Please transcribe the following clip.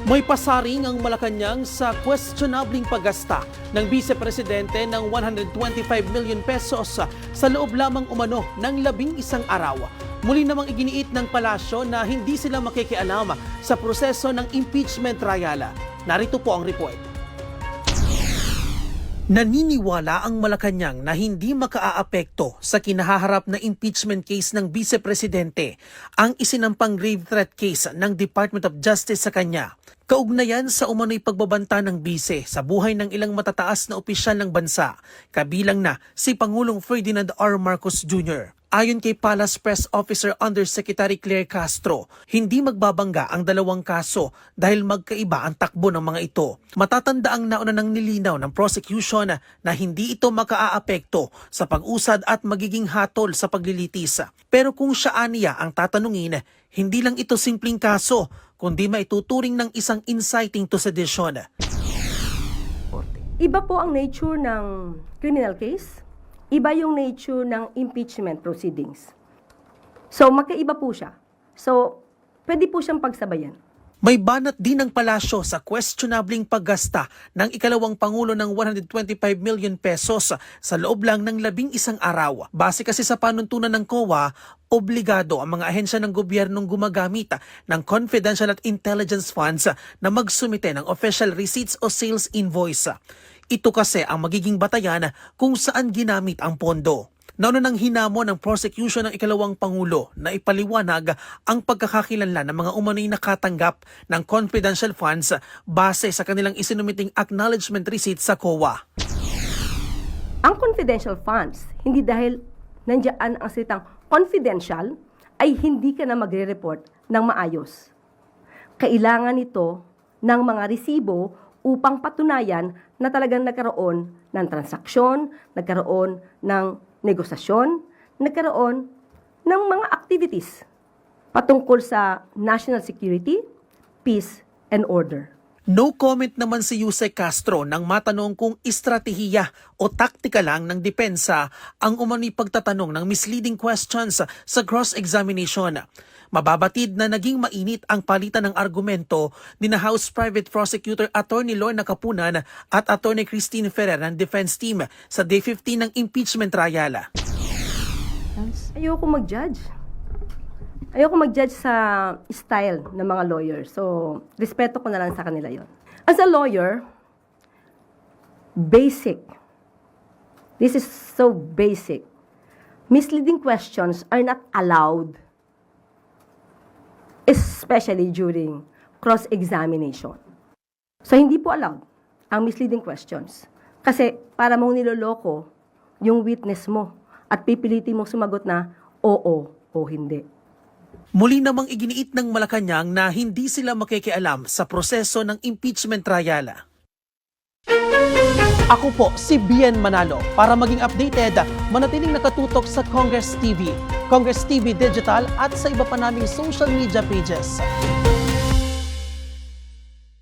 May pasaring ang Malacanang sa questionabling paggasta ng Vice Presidente ng 125 million pesos sa loob lamang umano ng 11 araw. Muli namang iginiit ng palasyo na hindi sila makikialam sa proseso ng impeachment trial. Narito po ang report. Naniniwala ang Malacanang na hindi makaaapekto sa kinahaharap na impeachment case ng Vice Presidente ang isinampang grave threat case ng Department of Justice sa kanya. Kaugnayan sa umano'y pagbabanta ng bise sa buhay ng ilang matataas na opisyal ng bansa, kabilang na si Pangulong Ferdinand R. Marcos Jr. Ayon kay Palace Press Officer Undersecretary Claire Castro, hindi magbabangga ang dalawang kaso dahil magkaiba ang takbo ng mga ito. Matatanda ang nauna ng nilinaw ng prosecution na hindi ito makaaapekto sa pag-usad at magiging hatol sa paglilitis. Pero kung siya aniya ang tatanungin, hindi lang ito simpleng kaso, kundi maituturing ng isang inciting to sedition. Iba po ang nature ng criminal case. Iba yung nature ng impeachment proceedings. So, magkaiba po siya. So, pwede po siyang pagsabayan. May banat din ng palasyo sa questionabling paggasta ng ikalawang Pangulo ng 125 million pesos sa loob lang ng 11 araw. Base kasi sa panuntunan ng COA, obligado ang mga ahensya ng gobyernong gumagamit ng confidential at intelligence funds na magsumite ng official receipts o sales invoice. Ito kasi ang magiging batayan kung saan ginamit ang pondo. Nauna nang hinamon ng prosecution ng ikalawang Pangulo na ipaliwanag ang pagkakakilanlan ng mga umano'y nakatanggap ng confidential funds base sa kanilang isinumiting acknowledgement receipt sa COA. Ang confidential funds, hindi dahil nandiyan ang salitang confidential, ay hindi ka na magre-report ng maayos. Kailangan ito ng mga resibo upang patunayan na talagang nagkaroon ng transaksyon, nagkaroon ng negosasyon, nagkaroon ng mga activities patungkol sa national security, peace, and order. No comment naman si Yusek Castro nang matanong kung estratehiya o taktika lang ng depensa ang umano'y pagtatanong ng misleading questions sa cross-examination. Mababatid na naging mainit ang palitan ng argumento ni na House Private Prosecutor Attorney Lorna Capunan at Attorney Christine Ferrer ng defense team sa Day 15 ng impeachment trial. Ayoko mag-judge. Ayoko mag-judge sa style ng mga lawyer. So, respeto ko na lang sa kanila yon. As a lawyer, basic. This is so basic. Misleading questions are not allowed, especially during cross-examination. So, hindi po allowed ang misleading questions. Kasi para mong niloloko yung witness mo at pipilitin mong sumagot na oo o hindi. Muli namang iginiit ng Malacanang na hindi sila makikialam sa proseso ng impeachment trial. Ako po si Bien Manalo. Para maging updated, manatiling nakatutok sa Congress TV, Congress TV Digital at sa iba pa naming social media pages.